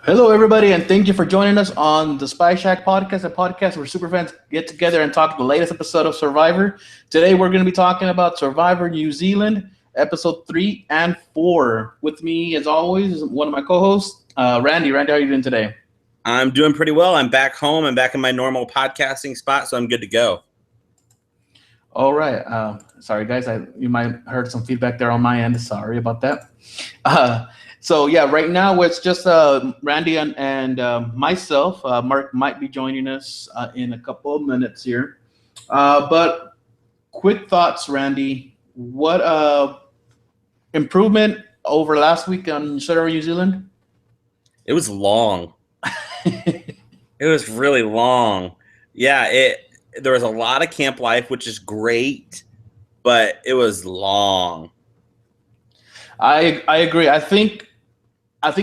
Hello, everybody, and thank you for joining us on the Spy Shack podcast, a podcast where superfans get together and talk the latest episode of Survivor. Today, we're going to be talking about Survivor New Zealand, episode 3 and 4. With me, as always, is one of my co-hosts, Randy. Randy, how are you doing today? I'm doing pretty well. I'm back home. I'm back in my normal podcasting spot, so I'm good to go. All right. Sorry, guys. You might heard some feedback there on my end. Sorry about that. So yeah, right now it's just Randy and myself. Mark might be joining us in a couple of minutes here. But quick thoughts, Randy. What improvement over last week on Survivor New Zealand? It was long. It was really long. Yeah, there was a lot of camp life, which is great, but it was long. I agree. I think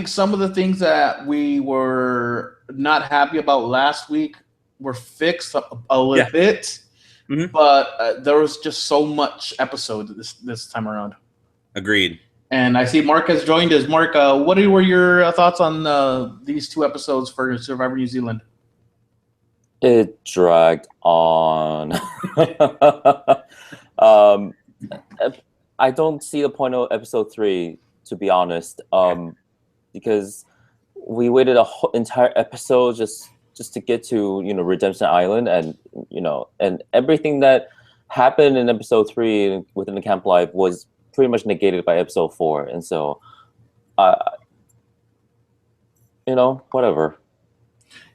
some of the things that we were not happy about last week were fixed a little bit, but there was just so much episode this time around. Agreed. And I see Mark has joined us. Mark, what were your thoughts on these two episodes for Survivor New Zealand? It dragged on. I don't see the point of episode 3, to be honest, because we waited a whole entire episode just to get to Redemption Island, and everything that happened in episode 3 within the camp life was pretty much negated by episode 4, and so, whatever.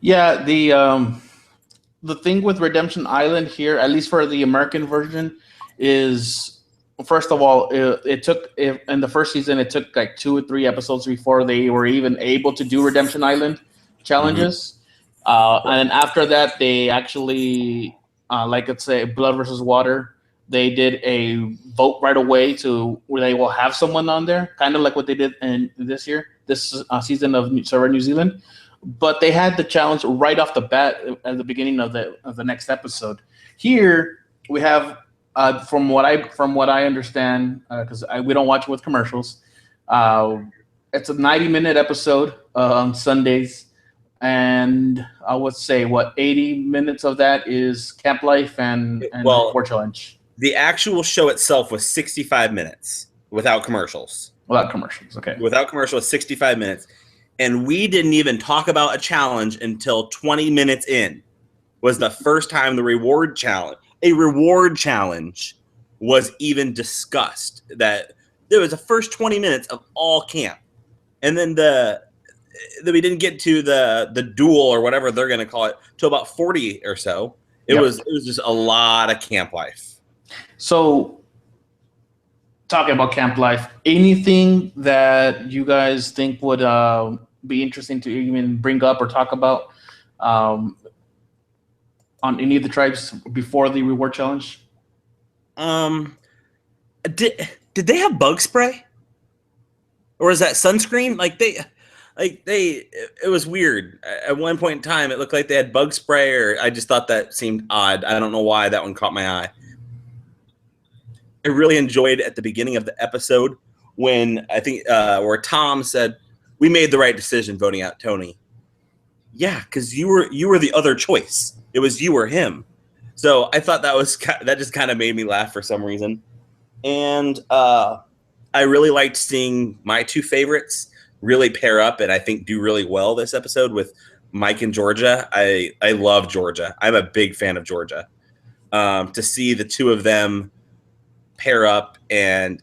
Yeah, the thing with Redemption Island here, at least for the American version, is first of all, it took in the first season it took like 2 or 3 episodes before they were even able to do Redemption Island challenges, and then after that they actually, like let's say Blood versus Water, they did a vote right away to where they will have someone on there, kind of like what they did in this season of Survivor New Zealand. But they had the challenge right off the bat at the beginning of the next episode. Here we have, from what I understand, because we don't watch it with commercials. It's a 90-minute episode on Sundays, and I would say 80 minutes of that is camp life and War Challenge. The actual show itself was 65 minutes without commercials. Without commercials, okay. Without commercials, 65 minutes. And we didn't even talk about a challenge until 20 minutes in. Was the first time a reward challenge was even discussed. That there was the first 20 minutes of all camp. And then we didn't get to the duel or whatever they're going to call it till about 40 or so. It was just a lot of camp life. So, talking about camp life, anything that you guys think would be interesting to even bring up or talk about on any of the tribes before the reward challenge? Did they have bug spray, or is that sunscreen? It was weird. At one point in time, it looked like they had bug spray, or I just thought that seemed odd. I don't know why that one caught my eye. I really enjoyed at the beginning of the episode when I think where Tom said, "We made the right decision voting out Tony." Yeah, because you were the other choice. It was you or him. So I thought that just kind of made me laugh for some reason. And I really liked seeing my two favorites really pair up and I think do really well this episode with Mike and Georgia. I love Georgia. I'm a big fan of Georgia. To see the two of them pair up and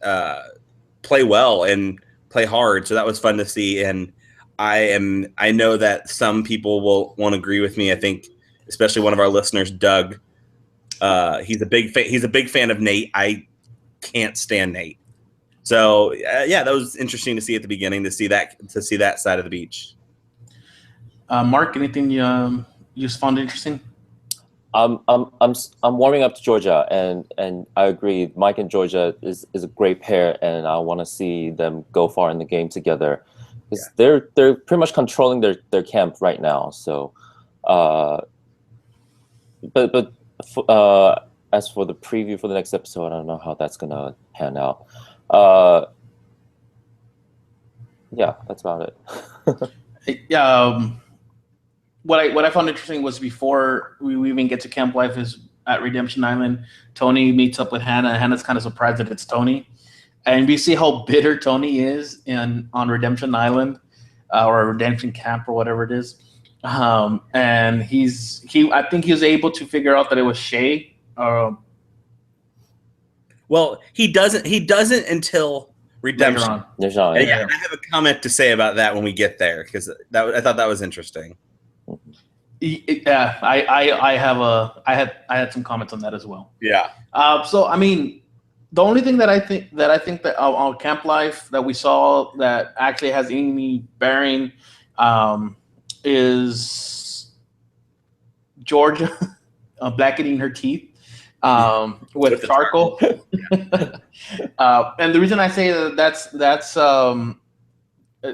play well and play hard, so that was fun to see. And I know that some people won't agree with me. I think especially one of our listeners, Doug, he's a big fan of Nate. I can't stand Nate. So yeah, that was interesting to see at the beginning, to see that side of the beach. Mark, anything you found interesting? I'm warming up to Georgia, and I agree. Mike and Georgia is a great pair, and I want to see them go far in the game together, because they're pretty much controlling their camp right now. So, but as for the preview for the next episode, I don't know how that's gonna pan out. Yeah, that's about it. What I found interesting was before we even get to Camp Life is at Redemption Island, Tony meets up with Hannah. Hannah's kind of surprised that it's Tony, and we see how bitter Tony is on Redemption Island, or Redemption Camp or whatever it is. And I think he was able to figure out that it was Shay. Well, he doesn't until Redemption. Later on. And I have a comment to say about that when we get there, because I thought that was interesting. Yeah, I had some comments on that as well. Yeah. So I mean, the only thing that I think that on Camp Life that we saw that actually has any bearing is Georgia blackening her teeth with charcoal. And the reason I say that's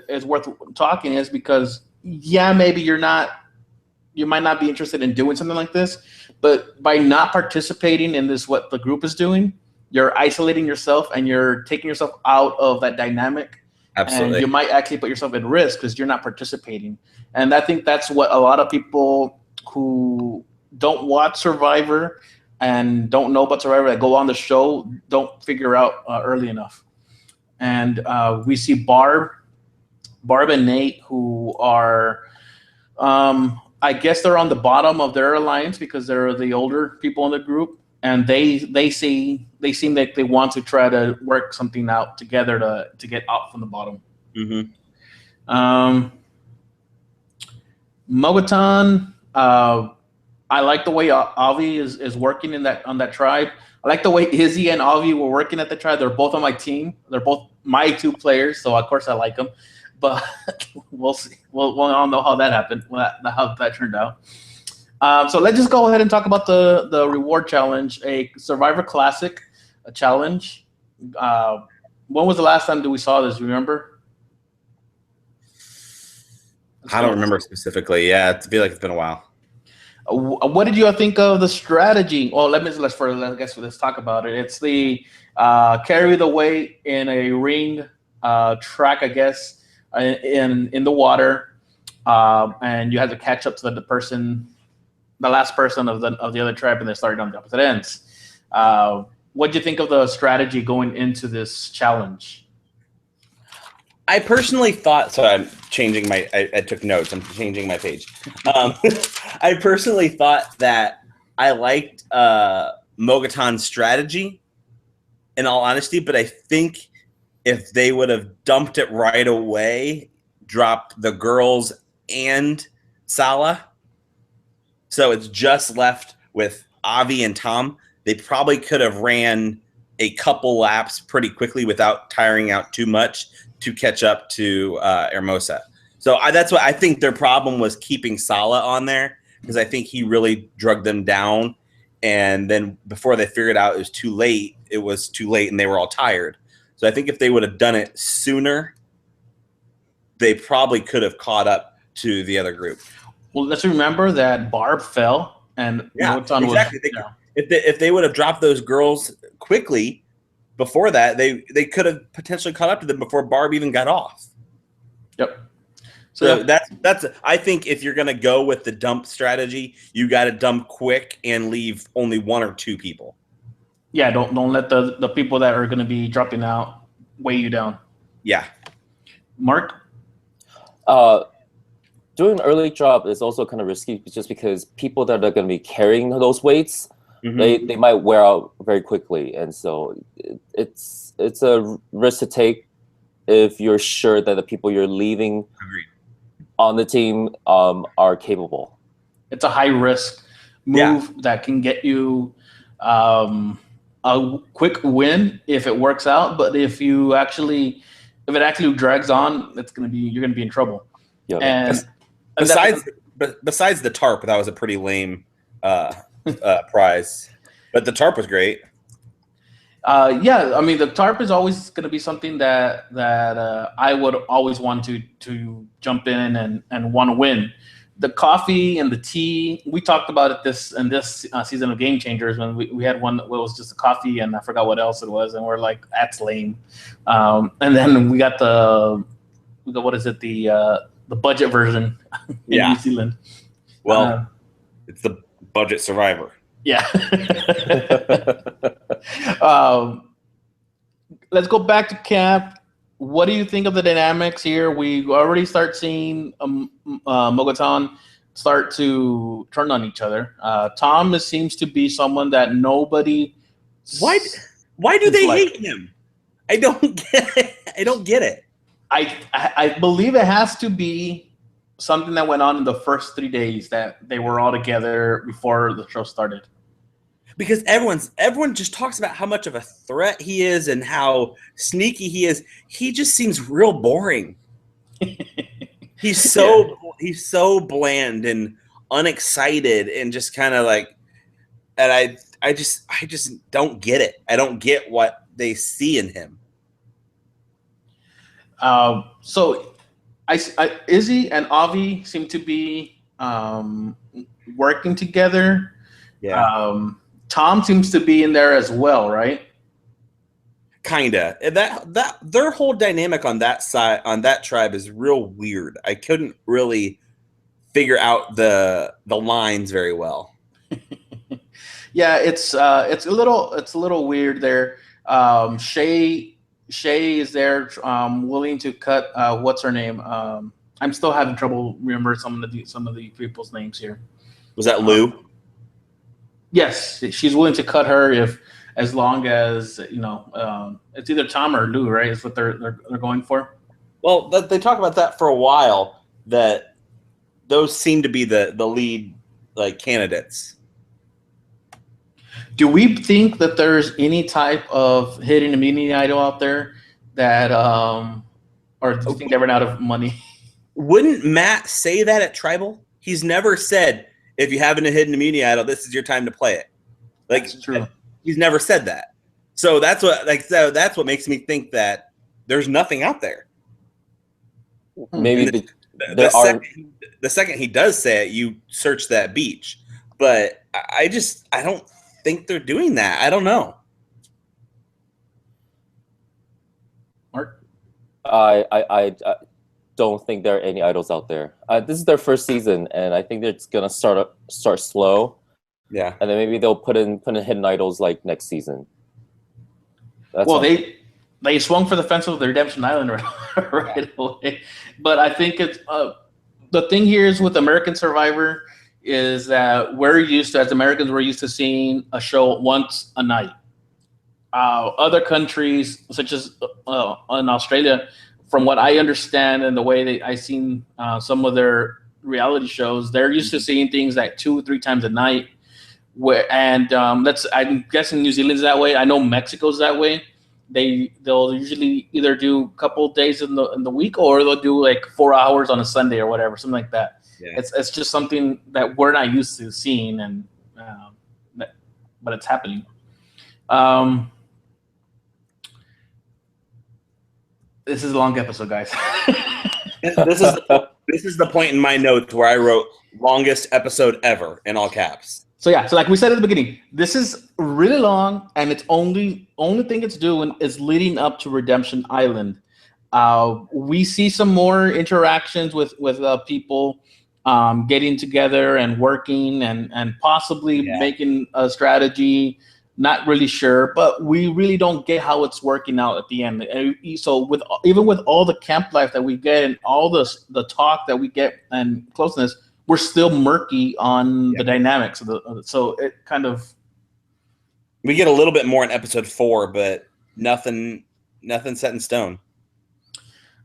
is worth talking is because maybe you might not be interested in doing something like this, but by not participating in this, what the group is doing, you're isolating yourself and you're taking yourself out of that dynamic. Absolutely. And you might actually put yourself at risk because you're not participating. And I think that's what a lot of people who don't watch Survivor and don't know about Survivor that go on the show don't figure out early enough. And we see Barb and Nate, who are, I guess they're on the bottom of their alliance because they're the older people in the group, and they seem like they want to try to work something out together to get out from the bottom. Mm-hmm. Mogotan, I like the way Avi is working on that tribe. I like the way Izzy and Avi were working at the tribe. They're both on my team. They're both my two players, so of course I like them. But we'll see. We'll all know how that happened, how that turned out. So let's just go ahead and talk about the reward challenge, a Survivor Classic challenge. When was the last time that we saw this? Remember? I don't remember specifically. Yeah, I feel like it's been a while. What did you think of the strategy? Well, let's talk about it. It's the carry the weight in a ring track, I guess, in the water, and you have to catch up to the last person of the other tribe, and they started on the opposite ends. What do you think of the strategy going into this challenge? I personally thought, so I'm changing I took notes. I'm changing my page. I personally thought that I liked Mogotan's strategy, in all honesty, but I think if they would have dumped it right away, dropped the girls and Sala, so it's just left with Avi and Tom, they probably could have ran a couple laps pretty quickly without tiring out too much to catch up to Hermosa. So that's what I think their problem was, keeping Sala on there, because I think he really drugged them down. And then before they figured out it was too late, and they were all tired. So I think if they would have done it sooner, they probably could have caught up to the other group. Well, let's remember that Barb fell, and exactly. If they would have dropped those girls quickly before that, they could have potentially caught up to them before Barb even got off. Yep. So that's. I think if you're gonna go with the dump strategy, you got to dump quick and leave only one or two people. Yeah, don't let the people that are going to be dropping out weigh you down. Yeah. Mark? Doing an early drop is also kind of risky, just because people that are going to be carrying those weights, they might wear out very quickly, and so it's a risk to take if you're sure that the people you're leaving on the team are capable. It's a high risk move that can get you a quick win if it works out, but if it actually drags on, you're gonna be in trouble. Yeah. And besides the tarp, that was a pretty lame prize, but the tarp was great. Yeah, I mean the tarp is always going to be something that I would always want to jump in and want to win. The coffee and the tea, we talked about it this season of Game Changers when we had one that was just a coffee and I forgot what else it was, and we're like, that's lame. And then we got what is it, the budget version in New Zealand. Well, it's the budget survivor. Yeah. Let's go back to camp. What do you think of the dynamics here? We already start seeing Mogotan start to turn on each other. Tom seems to be someone that nobody. Why do they hate him? I don't get it. I don't get it. I believe it has to be something that went on in the first 3 days that they were all together before the show started. Because everyone just talks about how much of a threat he is and how sneaky he is. He just seems real boring. He's so bland and unexcited and just kind of like, and I just don't get it. I don't get what they see in him. So Izzy and Avi seem to be working together. Yeah. Tom seems to be in there as well, right? Kinda. That their whole dynamic on that side, on that tribe, is real weird. I couldn't really figure out the lines very well. Yeah, it's a little weird there. Shay is there, willing to cut. What's her name? I'm still having trouble remembering some of the people's names here. Was that Lou? Yes, she's willing to cut her as long as it's either Tom or Lou, right? Is what they're going for. Well, they talk about that for a while. That those seem to be the lead candidates. Do we think that there's any type of hidden immunity idol out there that, or do you think they ran out of money? Wouldn't Matt say that at Tribal? He's never said, if you have a hidden immunity idol, this is your time to play it. That's true. He's never said that. So that's what makes me think that there's nothing out there. Maybe the second he does say it, you search that beach. But I don't think they're doing that. I don't know. Mark? I don't think there are any idols out there. This is their first season, and I think it's gonna start slow. Yeah, and then maybe they'll put in hidden idols like next season. They swung for the fence with the Redemption Island right away. But I think it's the thing here is with American Survivor is that as Americans, we're used to seeing a show once a night. Other countries, such as in Australia, from what I understand and the way I've seen some of their reality shows, they're used to seeing things like 2 or 3 times a night. I'm guessing New Zealand's that way. I know Mexico's that way. They'll usually either do a couple of days in the week, or they'll do like 4 hours on a Sunday or whatever, something like that. Yeah. It's just something that we're not used to seeing, but it's happening. This is a long episode, guys. This is the point in my notes where I wrote longest episode ever in all caps. So like we said at the beginning, this is really long, and it's only thing it's doing is leading up to Redemption Island. We see some more interactions with people getting together and working and possibly making a strategy. Not really sure, but we really don't get how it's working out at the end. So even with all the camp life that we get and all the talk that we get and closeness, we're still murky on the dynamics of so it kind of. We get a little bit more in episode 4, but nothing set in stone.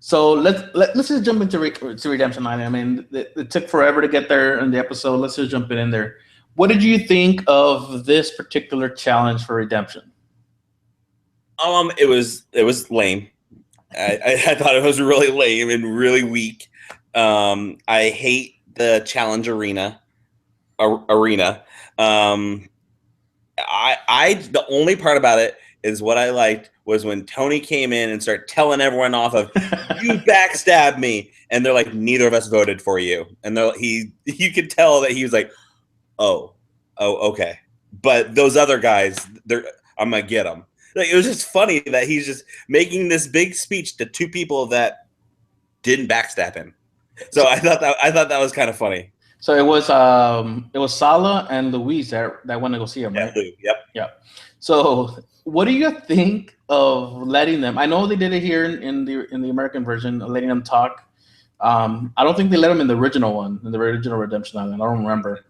So let's just jump into Redemption Island. I mean, it took forever to get there in the episode. Let's just jump in there. What did you think of this particular challenge for Redemption? It was lame. I thought it was really lame and really weak. I hate the challenge arena. The only part about it is what I liked was when Tony came in and started telling everyone off of you backstabbed me, and they're like, neither of us voted for you, and you could tell that he was like, oh, okay. But those other guys, I'm gonna get them. Like, it was just funny that he's just making this big speech to 2 people that didn't backstab him. So I thought that was kind of funny. So it was Sala and Luis that went to go see him, Yeah, right? Lou, yep. Yeah. So what do you think of letting them? I know they did it here in the American version, letting them talk. I don't think they let them in the original one, in the original Redemption Island. I don't remember.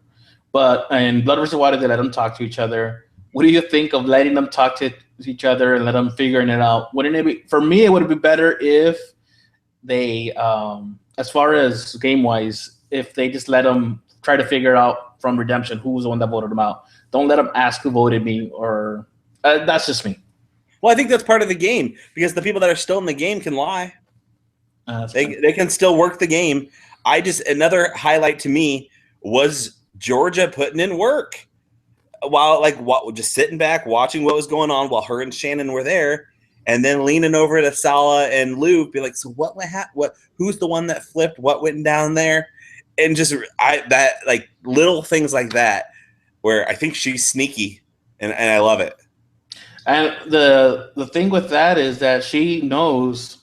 But in Blood vs. Water, they let them talk to each other. What do you think of letting them talk to each other and let them figuring it out? Wouldn't it be, for me, it would be better if they, as far as game wise, if they just let them try to figure out from Redemption who was the one that voted them out. Don't let them ask who voted me, or that's just me. Well, I think that's part of the game because the people that are still in the game can lie. They They can still work the game. Another highlight to me was Georgia putting in work while just sitting back watching what was going on while her and Shannon were there, and then leaning over to Sala and Luke, be like, "So what happened? Who's the one that flipped? What went down there?" And just little things like that, where I think she's sneaky, and I love it. And the thing with that is that she knows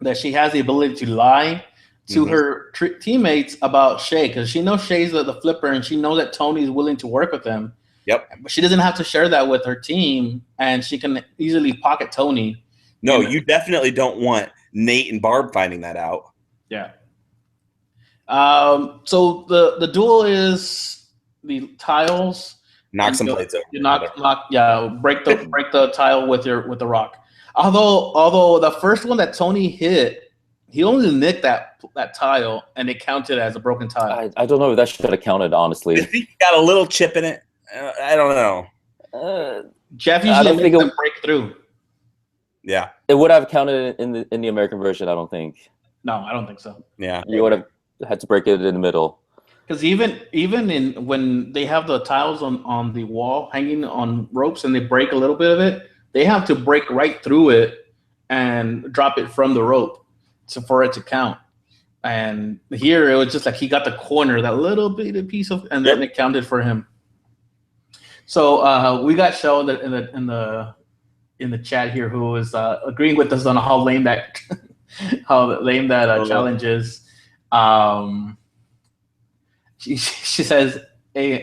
that she has the ability to lie to her teammates about Shay, because she knows Shay's the flipper, and she knows that Tony's willing to work with him. Yep. But she doesn't have to share that with her team, and she can easily pocket Tony. No, you definitely don't want Nate and Barb finding that out. Yeah. So the duel is the tiles. Knock some plates over. Break the tile with the rock. Although the first one that Tony hit, he only nicked that tile, and it counted as a broken tile. I don't know if that should have counted, honestly. I think he got a little chip in it. I don't know. Jeff usually makes them break through. Yeah. It would have counted in the American version, I don't think. No, I don't think so. Yeah. You would have had to break it in the middle. Because even in when they have the tiles on the wall hanging on ropes and they break a little bit of it, they have to break right through it and drop it from the rope for it to count. And here it was just like he got the corner, that little bitty piece of, and then it counted for him. So we got Shell in the chat here who is agreeing with us on how lame that challenge is. She says, "Hey,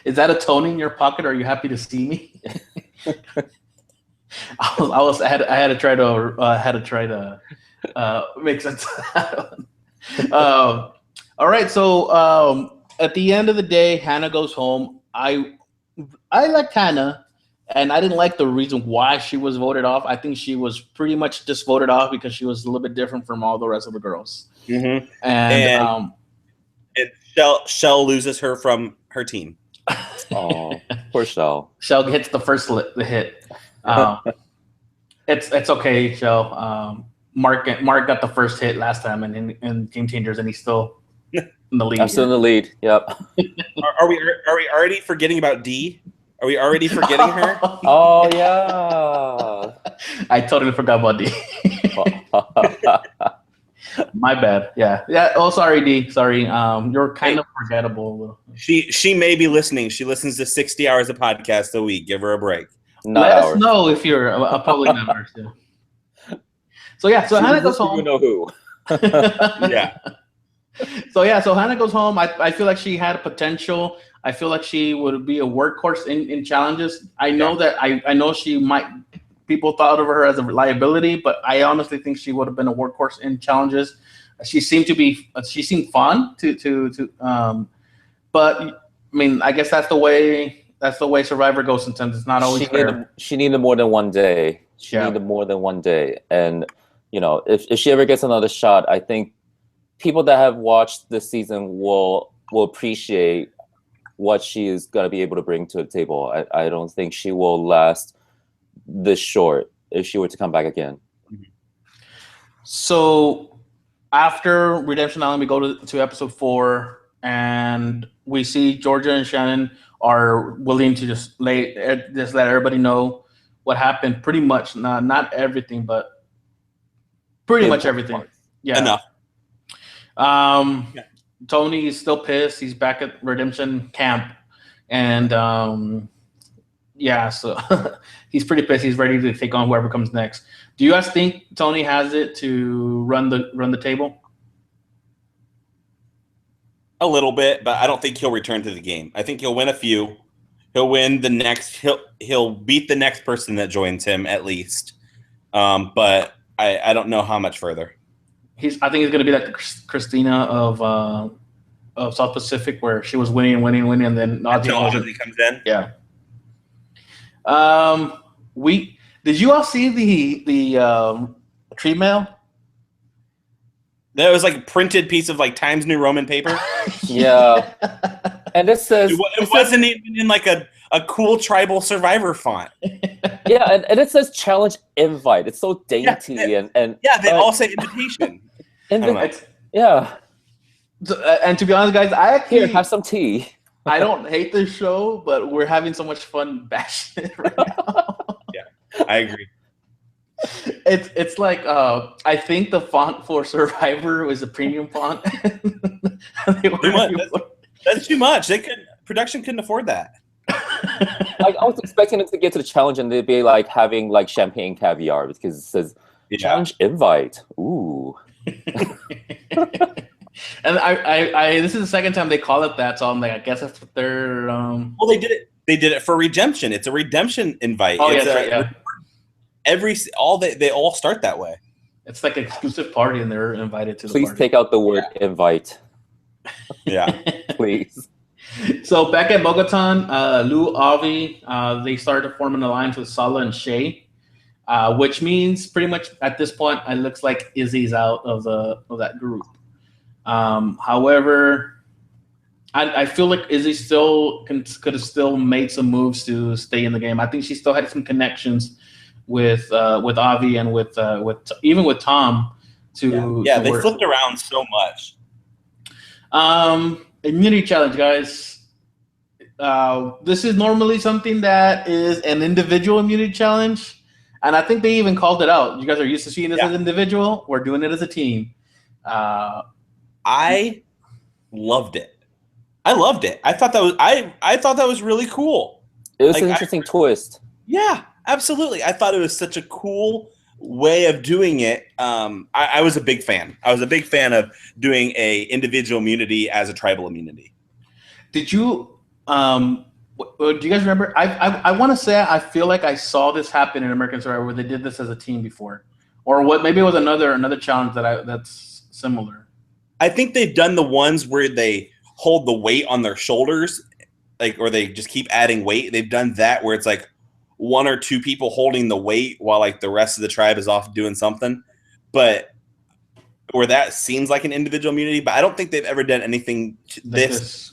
is that a Tony in your pocket? Or are you happy to see me?" I had to try to make sense of that one. All right, so at the end of the day, Hannah goes home. I liked Hannah, and I didn't like the reason why she was voted off. I think she was pretty much just voted off because she was a little bit different from all the rest of the girls. Mm-hmm. And Shell loses her from her team. Oh, poor Shell. Shell hits the hit. It's okay, Shell. Mark got the first hit last time in Game Changers, and he's still in the lead. I'm still in the lead. Yep. Are we already forgetting about Dee? Are we already forgetting her? Oh yeah. I totally forgot about Dee. My bad. Yeah. Oh, sorry, Dee. Sorry. You're kind of forgettable. She may be listening. She listens to 60 hours of podcast a week. Give her a break. Let us know if you're a public member. So yeah. So Hannah goes home. You know who? Yeah. So Hannah goes home. I feel like she had potential. I feel like she would be a workhorse in challenges. I know that I know she might. People thought of her as a liability, but I honestly think she would have been a workhorse in challenges. She seemed fun but I mean, I guess that's the way Survivor goes sometimes. It's not always fair. She needed more than one day. She needed more than one day. And, if she ever gets another shot, I think people that have watched this season will appreciate what she is going to be able to bring to the table. I don't think she will last this short if she were to come back again. So after Redemption Island, we go to episode 4, and we see Georgia and Shannon are willing to just let everybody know what happened. Pretty much, not everything, but pretty much everything. Yeah. Enough. Tony is still pissed. He's back at Redemption Camp, and Yeah, so he's pretty pissed. He's ready to take on whoever comes next. Do you guys think Tony has it to run the table? A little bit, but I don't think he'll return to the game. I think he'll win a few. He'll win the next. He'll beat the next person that joins him at least. But I don't know how much further. I think he's going to be like Christina of South Pacific, where she was winning, and then Until Ozzy comes in. Yeah. Did you all see the tree mail? That was like a printed piece of like Times New Roman paper. Yeah. And it says it wasn't even in like a cool tribal survivor font. Yeah, and it says challenge invite. It's so dainty and yeah, they all say invitation. Yeah. And to be honest, guys, I actually Here, have some tea. I don't hate this show, but we're having so much fun bashing it right now. Yeah, I agree. It's like I think the font for Survivor was a premium font. That's too much. Production couldn't afford that. Like, I was expecting it to get to the challenge and they'd be like having like champagne caviar because it says challenge invite. Ooh. And I this is the second time they call it that, so I'm like, I guess that's what they're. Well, they did it. They did it for redemption. It's a redemption invite. Oh, it's yeah, right, yeah. They all start that way. It's like an exclusive party, and they're invited to the Please party. take out the word invite. Yeah. Please. So back at Bogota, Lou, Avi, they started forming an alliance with Sala and Shay, which means pretty much at this point it looks like Izzy's out of that group. However, I feel like Izzy still could have still made some moves to stay in the game. I think she still had some connections with Avi and with even with Tom they flipped around so much. Immunity challenge, guys. This is normally something that is an individual immunity challenge, and I think they even called it out. You guys are used to seeing this as individual. We're doing it as a team. I loved it. I loved it. I thought that was really cool. It was an interesting twist. Yeah, absolutely. I thought it was such a cool way of doing it. I was a big fan. I was a big fan of doing a individual immunity as a tribal immunity. Did you? Do you guys remember? I want to say I feel like I saw this happen in American Survivor where they did this as a team before, or what? Maybe it was another challenge that's similar. I think they've done the ones where they hold the weight on their shoulders, like, or they just keep adding weight. They've done that where it's like one or two people holding the weight while like the rest of the tribe is off doing something, but where that seems like an individual immunity. But I don't think they've ever done anything this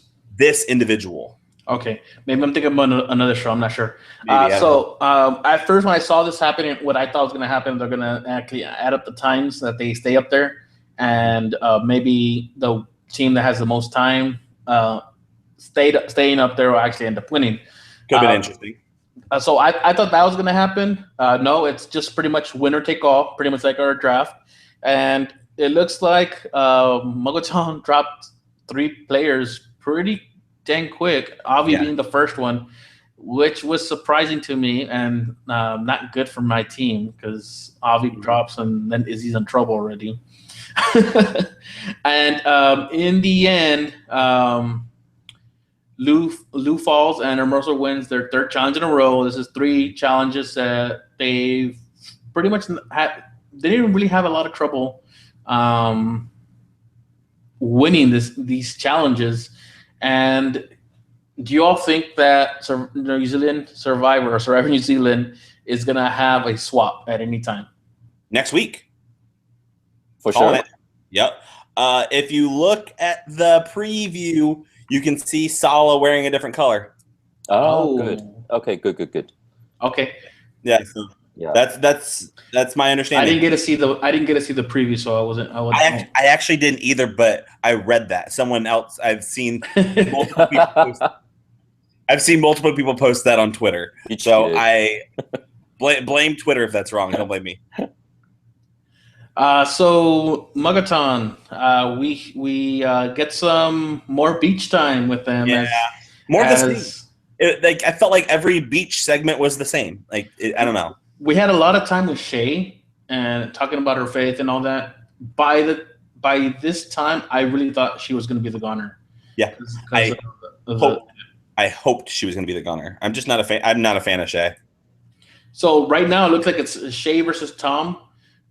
individual. Okay, maybe I'm thinking about another show. I'm not sure. At first, when I saw this happening, what I thought was going to happen, they're going to actually add up the times that they stay up there, and maybe the team that has the most time staying up there will actually end up winning. Could have been interesting. So I thought that was going to happen. No, it's just pretty much winner take all, pretty much like our draft. And it looks like Mogoton dropped 3 players pretty dang quick, Avi being the first one, which was surprising to me and not good for my team because Avi drops and then Izzy's in trouble already. And in the end, Lou falls and Hermoso wins their 3rd challenge in a row. This is 3 challenges that they've pretty much had. They didn't really have a lot of trouble winning these challenges. And do you all think that New Zealand Survivor or Survivor New Zealand is going to have a swap at any time? Next week. For sure. Yep. If you look at the preview, you can see Sala wearing a different color. Oh, good. Okay, good. Okay. Yeah. So that's my understanding. I didn't get to see the preview, so I wasn't. I actually didn't either, but I read that someone else. I've seen multiple people post. I've seen multiple people post that on Twitter. So I blame Twitter if that's wrong. Don't blame me. So Mogoton, we get some more beach time with them. Yeah, more of the same. Like I felt like every beach segment was the same. Like I don't know. We had a lot of time with Shay and talking about her faith and all that. By this time, I really thought she was going to be the goner. Yeah, I hoped she was going to be the gunner. I'm just not a fan. I'm not a fan of Shay. So right now, it looks like it's Shay versus Tom,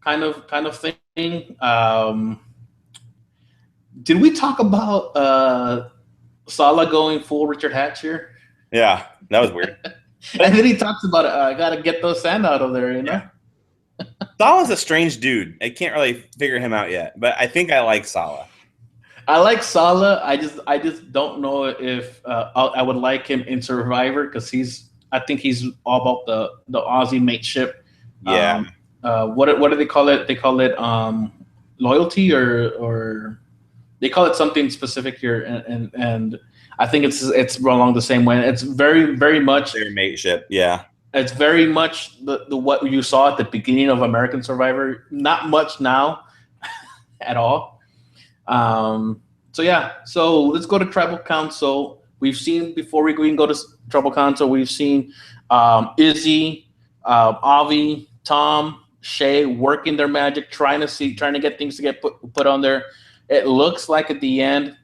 kind of thing. Did we talk about Sala going full Richard Hatch here? Yeah, that was weird. And then he talks about it. I got to get those sand out of there, you know. Yeah. Sala's a strange dude. I can't really figure him out yet, but I think I like Sala. I like Sala. I just don't know if I would like him in Survivor because I think he's all about the Aussie mateship. Yeah. What do they call it? They call it loyalty or they call it something specific here, and I think it's along the same way. It's very, very much their mateship. Yeah. It's very much the what you saw at the beginning of American Survivor. Not much now at all. So yeah. So let's go to Tribal Council. We've seen before we even go to Tribal Council. We've seen Izzy, Avi, Tom, Shay working their magic, trying to get things to get put on there. It looks like at the end,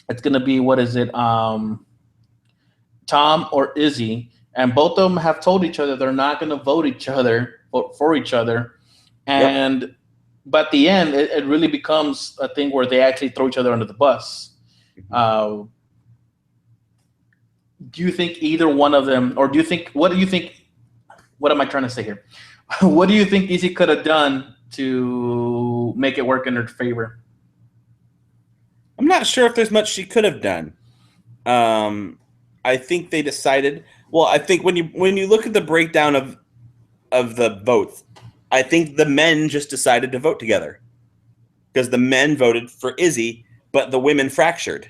it's gonna be what is it? Tom or Izzy, and both of them have told each other they're not gonna vote for each other, and yep. But at the end, it really becomes a thing where they actually throw each other under the bus. Do you think either one of them, or do you think? What do you think? What am I trying to say here? What do you think Izzy could have done to make it work in her favor? I'm not sure if there's much she could have done. I think they decided. Well, I think when you look at the breakdown of the votes, I think the men just decided to vote together because the men voted for Izzy, but the women fractured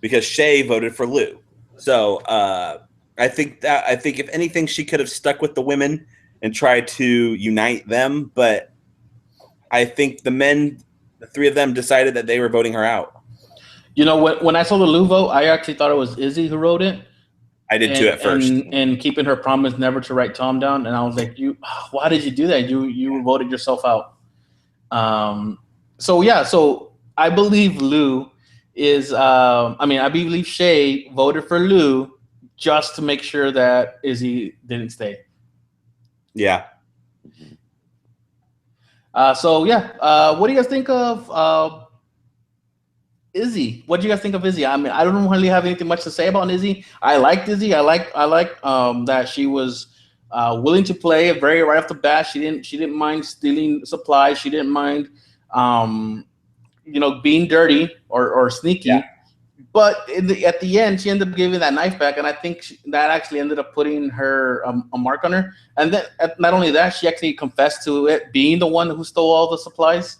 because Shay voted for Lou. So I think if anything, she could have stuck with the women and tried to unite them, but I think the three of them decided that they were voting her out. You know, when I saw the Lou vote, I actually thought it was Izzy who wrote it. I did too at first. And keeping her promise never to write Tom down. And I was like, why did you do that? You voted yourself out. So I believe Lou is, I believe Shay voted for Lou just to make sure that Izzy didn't stay. Yeah. What do you guys think of Izzy? What do you guys think of Izzy? I mean, I don't really have anything much to say about Izzy. I liked Izzy. I like that she was willing to play very right off the bat. She didn't mind stealing supplies. She didn't mind being dirty or sneaky. Yeah. But at the end, she ended up giving that knife back, and I think that actually ended up putting her a mark on her. And then not only that, she actually confessed to it being the one who stole all the supplies.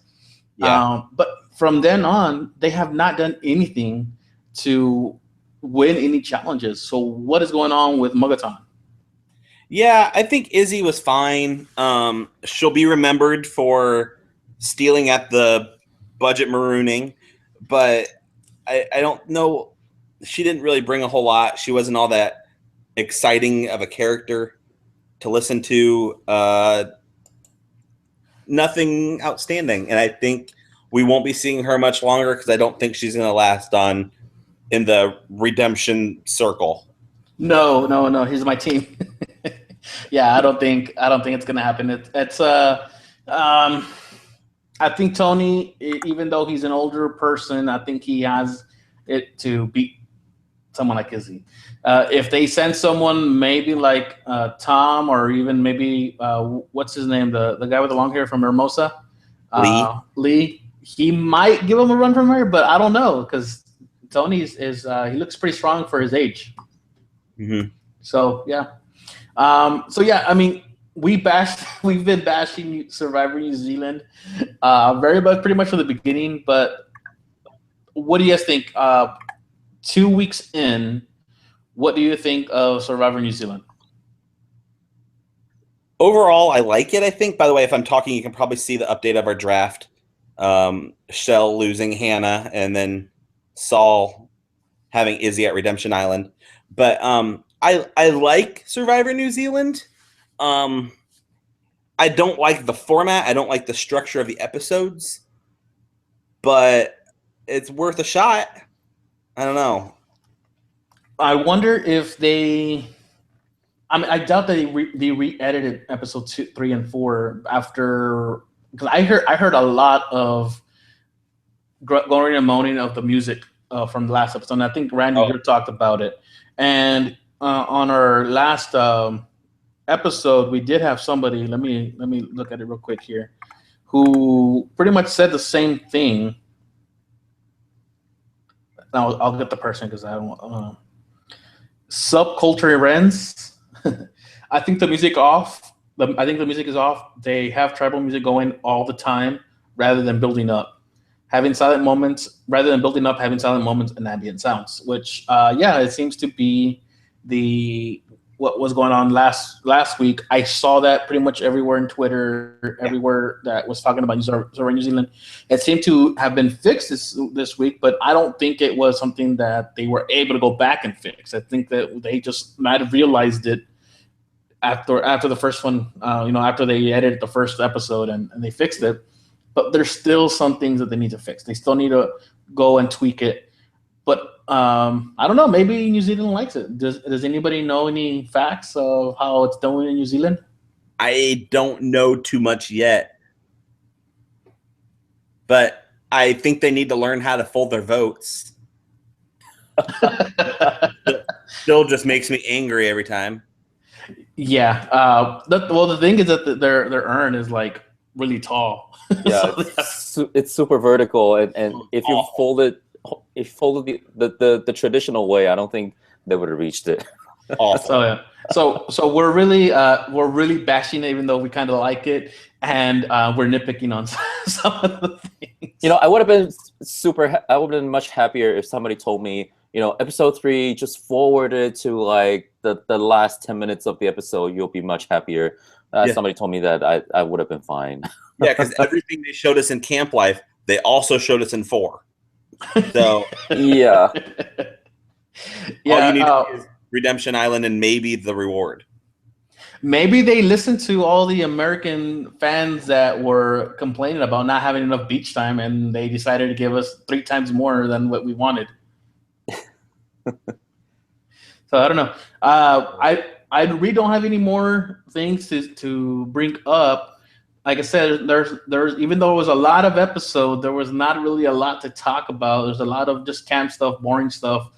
Yeah. But from then on, they have not done anything to win any challenges. So what is going on with Mugaton? Yeah, I think Izzy was fine. She'll be remembered for stealing at the budget marooning, but I don't know. She didn't really bring a whole lot. She wasn't all that exciting of a character to listen to. Nothing outstanding. And I think we won't be seeing her much longer because I don't think she's going to last in the redemption circle. No. He's my team. Yeah, I don't think it's going to happen. I think Tony, even though he's an older person, I think he has it to beat someone like Izzy. If they send someone maybe like Tom or even maybe what's his name, the guy with the long hair from Hermosa, Lee, he might give him a run from her, but I don't know because Tony he looks pretty strong for his age. Mm-hmm. So yeah. I mean, we've been bashing Survivor New Zealand pretty much from the beginning, but what do you guys think? 2 weeks in, what do you think of Survivor New Zealand? Overall, I like it, I think. By the way, if I'm talking, you can probably see the update of our draft. Shell losing Hannah and then Saul having Izzy at Redemption Island. But I like Survivor New Zealand. I don't like the format. I don't like the structure of the episodes, but it's worth a shot. I don't know. I wonder if they. I mean, I doubt that they re-edited episode 2, 3, and 4 after, because I heard a lot of groaning and moaning of the music from the last episode. And I think Randy here talked about it. And on our last episode, we did have somebody. Let me look at it real quick here, who pretty much said the same thing. Now I'll get the person because I don't. Subculture Rens. I think the music off. I think the music is off. They have tribal music going all the time rather than building up. Having silent moments rather than building up, having silent moments and ambient sounds. Which, it seems to be what was going on last week. I saw that pretty much everywhere in Twitter, everywhere that was talking about New Zealand. It seemed to have been fixed this week, but I don't think it was something that they were able to go back and fix. I think that they just might have realized it after the first one, after they edited the first episode and they fixed it. But there's still some things that they need to fix. They still need to go and tweak it. But I don't know. Maybe New Zealand likes it. Does anybody know any facts of how it's doing in New Zealand? I don't know too much yet. But I think they need to learn how to fold their votes. Still just makes me angry every time. Yeah. The thing is that their urn is like really tall. Yeah, it's super vertical, and if you folded the traditional way, I don't think they would have reached it. Awesome. So we're really bashing it, even though we kind of like it, and we're nitpicking on some of the things. I would have been much happier if somebody told me, episode 3 just forwarded to like the last 10 minutes of the episode. You'll be much happier. Somebody told me that I would have been fine. Yeah, because everything they showed us in Camp Life, they also showed us in 4. So yeah. All you need is Redemption Island and maybe the reward. Maybe they listened to all the American fans that were complaining about not having enough beach time, and they decided to give us 3 times more than what we wanted. So I don't know. I really don't have any more things to bring up. Like I said, there's even though it was a lot of episodes, there was not really a lot to talk about. There's a lot of just camp stuff, boring stuff.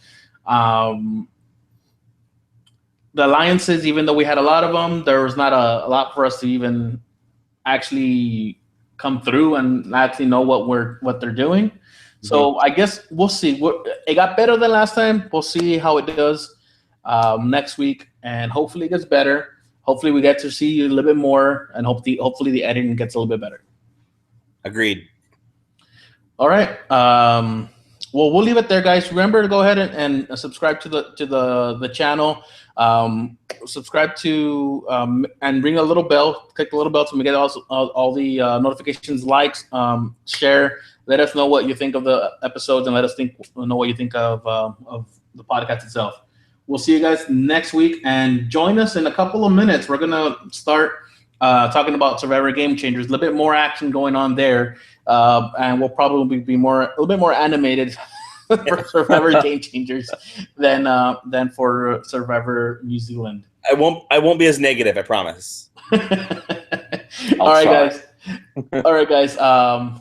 The alliances, even though we had a lot of them, there was not a lot for us to even actually come through and actually know what they're doing. Mm-hmm. So I guess we'll see. It got better than last time. We'll see how it does next week, and hopefully it gets better. Hopefully we get to see you a little bit more, and hopefully the editing gets a little bit better. Agreed. All right. Well, we'll leave it there, guys. Remember to go ahead and subscribe to the channel. Subscribe to and ring a little bell. Click the little bell so we get all the notifications, likes, share. Let us know what you think of the episodes, and let us know what you think of the podcast itself. We'll see you guys next week, and join us in a couple of minutes. We're gonna start talking about Survivor Game Changers. A little bit more action going on there, and we'll probably be a little bit more animated for Survivor Game Changers than for Survivor New Zealand. I won't be as negative, I promise. All right, guys.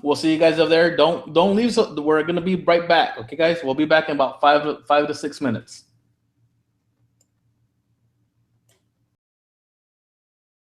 We'll see you guys over there. Don't leave. So we're gonna be right back. Okay, guys. We'll be back in about 5 to 6 minutes.